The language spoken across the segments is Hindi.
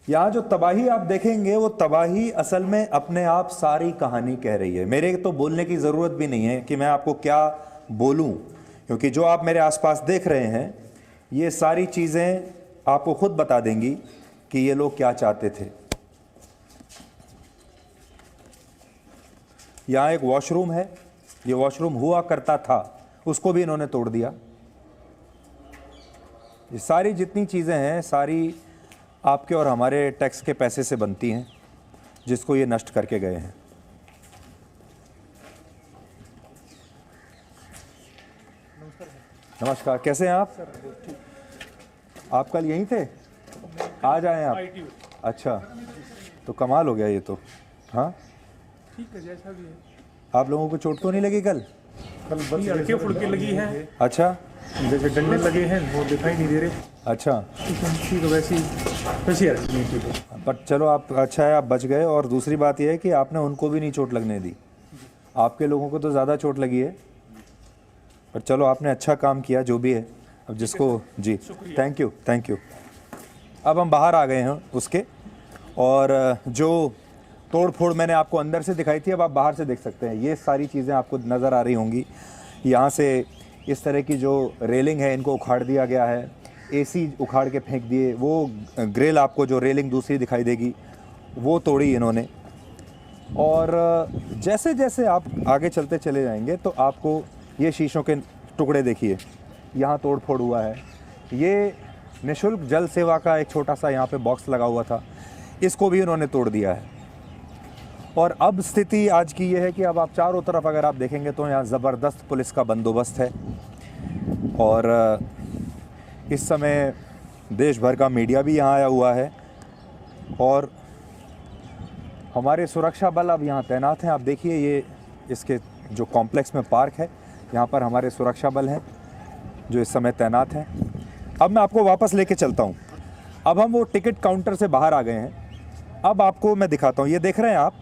यहाँ जो तबाही आप देखेंगे वो तबाही असल में अपने आप सारी कहानी कह रही है। मेरे तो बोलने की ज़रूरत भी नहीं है कि मैं आपको क्या बोलूँ, क्योंकि जो आप मेरे आसपास देख रहे हैं ये सारी चीज़ें आपको खुद बता देंगी कि ये लोग क्या चाहते थे। यहाँ एक वॉशरूम है, ये वॉशरूम हुआ करता था, उसको भी इन्होंने तोड़ दिया। ये सारी जितनी चीज़ें हैं सारी आपके और हमारे टैक्स के पैसे से बनती हैं, जिसको ये नष्ट करके गए हैं। नमस्कार, कैसे हैं आप? आप कल यहीं थे? आज आए हैं आप? अच्छा, तो कमाल हो गया ये तो। हाँ ठीक है, जैसा भी है। आप लोगों को चोट तो नहीं लगी कल? बस हल्के फुल्के लगी है। अच्छा, जैसे डंडे लगे हैं वो दिखाई नहीं दे रहे। अच्छा, तो वैसी नहीं ठीक है। पर चलो आप, अच्छा है आप बच गए। और दूसरी बात यह है कि आपने उनको भी नहीं चोट लगने दी। आपके लोगों को तो ज़्यादा चोट लगी है, पर चलो आपने अच्छा काम किया जो भी है। अब जिसको जी, थैंक यू थैंक यू। अब हम बाहर आ गए हैं उसके, और जो तोड़ फोड़ मैंने आपको अंदर से दिखाई थी अब आप बाहर से देख सकते हैं। ये सारी चीज़ें आपको नज़र आ रही होंगी। यहाँ से इस तरह की जो रेलिंग है इनको उखाड़ दिया गया है, एसी उखाड़ के फेंक दिए। वो ग्रिल, आपको जो रेलिंग दूसरी दिखाई देगी वो तोड़ी इन्होंने। और जैसे जैसे आप आगे चलते चले जाएंगे तो आपको ये शीशों के टुकड़े देखिए, यहाँ तोड़ फोड़ हुआ है। ये निःशुल्क जल सेवा का एक छोटा सा यहाँ पे बॉक्स लगा हुआ था, इसको भी इन्होंने तोड़ दिया है। और अब स्थिति आज की ये है कि अब आप चारों तरफ अगर आप देखेंगे तो यहाँ ज़बरदस्त पुलिस का बंदोबस्त है। और इस समय देश भर का मीडिया भी यहाँ आया हुआ है और हमारे सुरक्षा बल अब यहाँ तैनात हैं। आप देखिए ये इसके जो कॉम्प्लेक्स में पार्क है, यहाँ पर हमारे सुरक्षा बल हैं जो इस समय तैनात हैं। अब मैं आपको वापस लेके चलता हूँ। अब हम वो टिकट काउंटर से बाहर आ गए हैं। अब आपको मैं दिखाता हूँ, ये देख रहे हैं आप,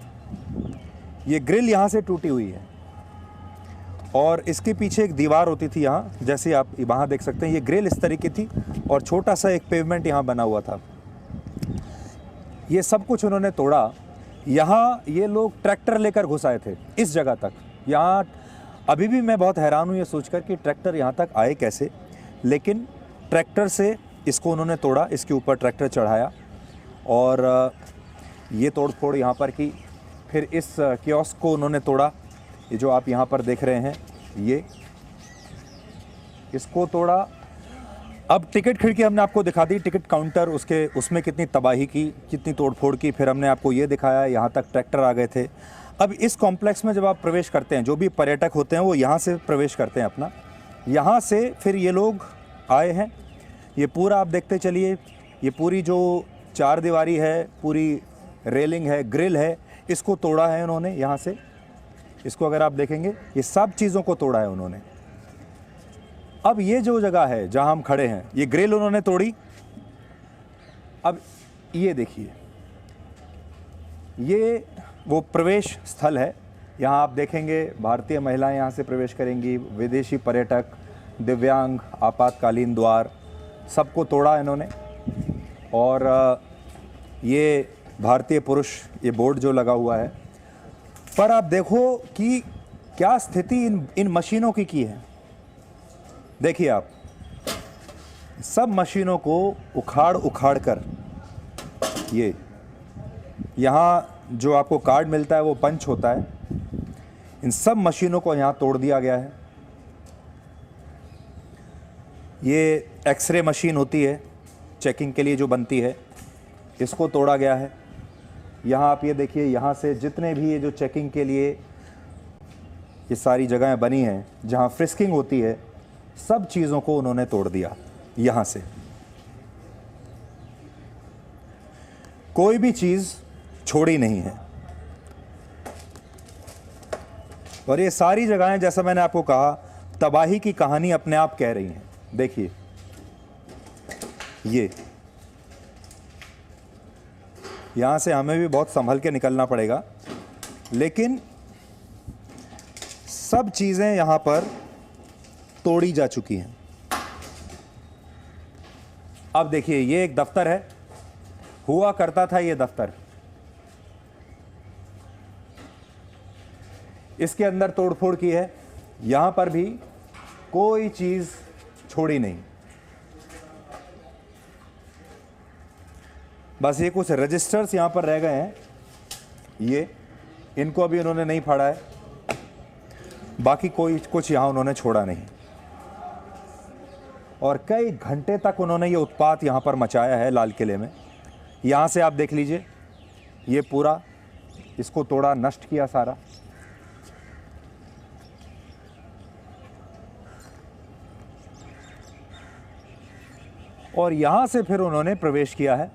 ये ग्रिल यहाँ से टूटी हुई है और इसके पीछे एक दीवार होती थी यहाँ, जैसे आप वहाँ देख सकते हैं। ये ग्रिल इस तरीके थी और छोटा सा एक पेवमेंट यहाँ बना हुआ था। ये सब कुछ उन्होंने तोड़ा। यहाँ ये लोग ट्रैक्टर लेकर घुस आए थे इस जगह तक। यहाँ अभी भी मैं बहुत हैरान हूँ ये सोचकर कि ट्रैक्टर यहाँ तक आए कैसे, लेकिन ट्रैक्टर से इसको उन्होंने तोड़ा, इसके ऊपर ट्रैक्टर चढ़ाया और ये तोड़ फोड़ यहाँ पर की। फिर इस कियोस्क को उन्होंने तोड़ा, ये जो आप यहाँ पर देख रहे हैं ये, इसको तोड़ा। अब टिकट खिड़की हमने आपको दिखा दी, टिकट काउंटर, उसमें कितनी तबाही की, कितनी तोड़फोड़ की। फिर हमने आपको ये दिखाया, यहाँ तक ट्रैक्टर आ गए थे। अब इस कॉम्प्लेक्स में जब आप प्रवेश करते हैं, जो भी पर्यटक होते हैं वो यहाँ से प्रवेश करते हैं अपना। यहाँ से फिर ये लोग आए हैं, ये पूरा आप देखते चलिए, ये पूरी जो चार दीवारी है, पूरी रेलिंग है, ग्रिल है, इसको तोड़ा है उन्होंने। यहाँ से इसको अगर आप देखेंगे ये सब चीज़ों को तोड़ा है उन्होंने। अब ये जो जगह है जहाँ हम खड़े हैं, ये ग्रिल उन्होंने तोड़ी। अब ये देखिए, ये वो प्रवेश स्थल है। यहाँ आप देखेंगे भारतीय महिलाएं यहाँ से प्रवेश करेंगी, विदेशी पर्यटक, दिव्यांग, आपातकालीन द्वार, सबको तोड़ा इन्होंने। और ये भारतीय पुरुष, ये बोर्ड जो लगा हुआ है। पर आप देखो कि क्या स्थिति इन मशीनों की है। देखिए आप, सब मशीनों को उखाड़ कर, ये यहाँ जो आपको कार्ड मिलता है वो पंच होता है, इन सब मशीनों को यहाँ तोड़ दिया गया है। ये एक्सरे मशीन होती है चेकिंग के लिए जो बनती है, इसको तोड़ा गया है। यहाँ आप ये देखिए, यहाँ से जितने भी ये जो चेकिंग के लिए ये सारी जगहें बनी हैं जहाँ फ्रिस्किंग होती है, सब चीज़ों को उन्होंने तोड़ दिया। यहाँ से कोई भी चीज़ छोड़ी नहीं है। और ये सारी जगहें, जैसा मैंने आपको कहा, तबाही की कहानी अपने आप कह रही हैं। देखिए ये यहाँ से हमें भी बहुत संभल के निकलना पड़ेगा, लेकिन सब चीज़ें यहाँ पर तोड़ी जा चुकी हैं। अब देखिए, ये एक दफ्तर है हुआ करता था ये दफ्तर, इसके अंदर तोड़फोड़ की है, यहां पर भी कोई चीज छोड़ी नहीं। बस ये कुछ रजिस्टर्स यहां पर रह गए हैं, ये इनको अभी उन्होंने नहीं फाड़ा है, बाकी कोई कुछ यहां उन्होंने छोड़ा नहीं। और कई घंटे तक उन्होंने ये उत्पात यहां पर मचाया है लाल किले में। यहां से आप देख लीजिए, ये पूरा इसको तोड़ा, नष्ट किया सारा। और यहां से फिर उन्होंने प्रवेश किया है।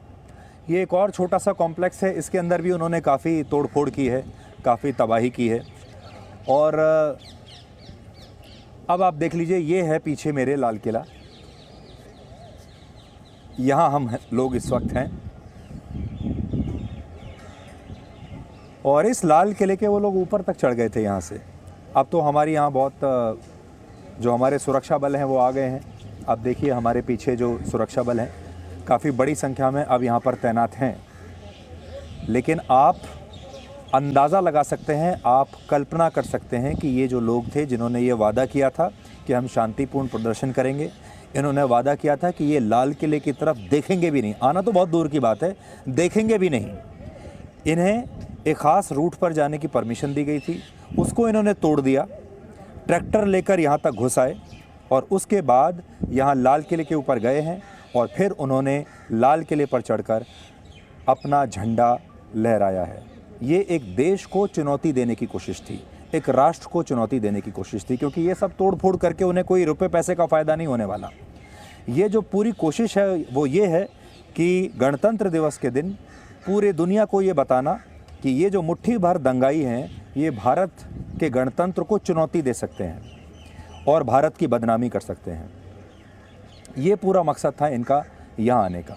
ये एक और छोटा सा कॉम्प्लेक्स है, इसके अंदर भी उन्होंने काफ़ी तोड़फोड़ की है, काफ़ी तबाही की है। और अब आप देख लीजिए, ये है पीछे मेरे लाल किला, यहाँ हम लोग इस वक्त हैं। और इस लाल किले के वो लोग ऊपर तक चढ़ गए थे यहाँ से। अब तो हमारी यहाँ बहुत जो हमारे सुरक्षा बल हैं वो आ गए हैं। अब देखिए हमारे पीछे जो सुरक्षा बल हैं काफ़ी बड़ी संख्या में अब यहाँ पर तैनात हैं। लेकिन आप अंदाज़ा लगा सकते हैं, आप कल्पना कर सकते हैं कि ये जो लोग थे जिन्होंने ये वादा किया था कि हम शांतिपूर्ण प्रदर्शन करेंगे, इन्होंने वादा किया था कि ये लाल किले की तरफ देखेंगे भी नहीं, आना तो बहुत दूर की बात है, देखेंगे भी नहीं। इन्हें एक ख़ास रूट पर जाने की परमिशन दी गई थी, उसको इन्होंने तोड़ दिया, ट्रैक्टर लेकर यहाँ तक घुस आए और उसके बाद यहाँ लाल किले के ऊपर गए हैं और फिर उन्होंने लाल किले पर चढ़कर अपना झंडा लहराया है। ये एक देश को चुनौती देने की कोशिश थी, एक राष्ट्र को चुनौती देने की कोशिश थी, क्योंकि ये सब तोड़ फोड़ करके उन्हें कोई रुपए पैसे का फ़ायदा नहीं होने वाला। ये जो पूरी कोशिश है वो ये है कि गणतंत्र दिवस के दिन पूरे दुनिया को ये बताना कि ये जो मुट्ठी भर दंगाई हैं ये भारत के गणतंत्र को चुनौती दे सकते हैं और भारत की बदनामी कर सकते हैं। ये पूरा मकसद था इनका यहाँ आने का।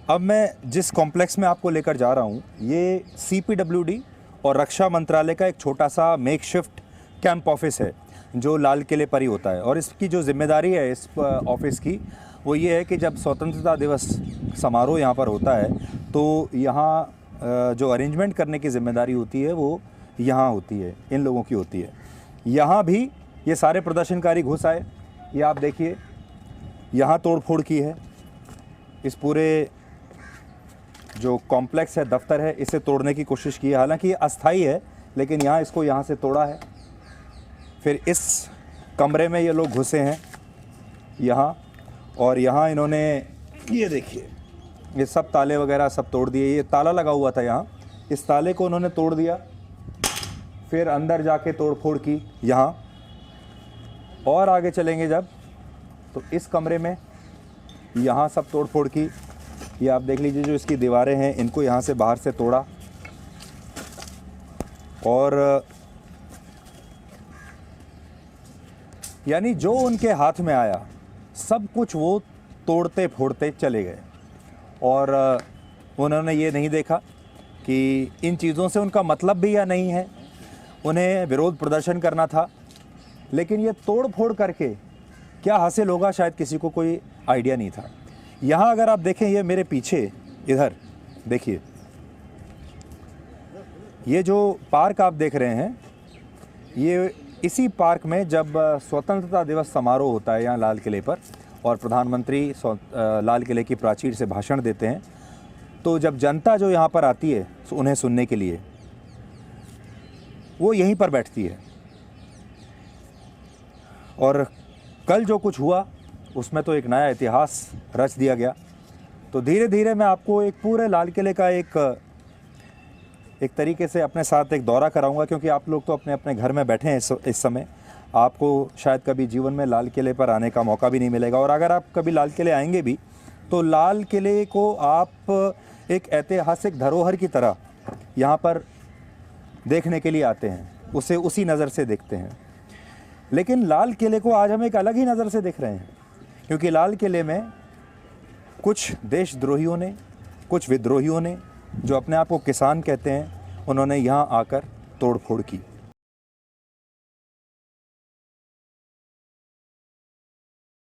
अब मैं जिस कॉम्प्लेक्स में आपको लेकर जा रहा हूँ ये CPWD और रक्षा मंत्रालय का एक छोटा सा मेकशिफ्ट कैंप ऑफिस है जो लाल किले पर ही होता है। और इसकी जो जिम्मेदारी है इस ऑफिस की वो ये है कि जब स्वतंत्रता दिवस समारोह यहाँ पर होता है तो यहाँ जो अरेंजमेंट करने की जिम्मेदारी होती है वो यहाँ होती है, इन लोगों की होती है। यहाँ भी ये सारे प्रदर्शनकारी घुस आए, ये आप देखिए यहाँ तोड़फोड़ की है। इस पूरे जो कॉम्प्लेक्स है, दफ्तर है, इसे तोड़ने की कोशिश की है। हालांकि ये अस्थाई है लेकिन यहाँ इसको यहाँ से तोड़ा है। फिर इस कमरे में ये लोग घुसे हैं यहाँ, और यहाँ इन्होंने ये देखिए ये सब ताले वगैरह सब तोड़ दिए। ये ताला लगा हुआ था यहाँ, इस ताले को उन्होंने तोड़ दिया। फिर अंदर जाके तोड़फोड़ की यहाँ, और आगे चलेंगे जब तो इस कमरे में यहाँ सब तोड़फोड़ की। ये आप देख लीजिए जो इसकी दीवारें हैं इनको यहाँ से बाहर से तोड़ा, और यानी जो उनके हाथ में आया सब कुछ वो तोड़ते फोड़ते चले गए। और उन्होंने ये नहीं देखा कि इन चीज़ों से उनका मतलब भी या नहीं है, उन्हें विरोध प्रदर्शन करना था। लेकिन ये तोड़ फोड़ करके क्या हासिल होगा शायद किसी को कोई आइडिया नहीं था। यहाँ अगर आप देखें, ये मेरे पीछे इधर देखिए, ये जो पार्क आप देख रहे हैं ये इसी पार्क में जब स्वतंत्रता दिवस समारोह होता है यहाँ लाल किले पर और प्रधानमंत्री लाल किले की प्राचीर से भाषण देते हैं, तो जब जनता जो यहाँ पर आती है उन्हें सुनने के लिए वो यहीं पर बैठती है। और कल जो कुछ हुआ उसमें तो एक नया इतिहास रच दिया गया। तो धीरे धीरे मैं आपको एक पूरे लाल किले का एक तरीके से अपने साथ एक दौरा कराऊंगा, क्योंकि आप लोग तो अपने अपने घर में बैठे हैं इस समय। आपको शायद कभी जीवन में लाल किले पर आने का मौका भी नहीं मिलेगा, और अगर आप कभी लाल किले आएंगे भी तो लाल किले को आप एक ऐतिहासिक धरोहर की तरह यहाँ पर देखने के लिए आते हैं, उसे उसी नज़र से देखते हैं। लेकिन लाल किले को आज हम एक अलग ही नज़र से देख रहे हैं, क्योंकि लाल किले में कुछ देशद्रोहियों ने, कुछ विद्रोहियों ने जो अपने आप को किसान कहते हैं, उन्होंने यहाँ आकर तोड़फोड़ की।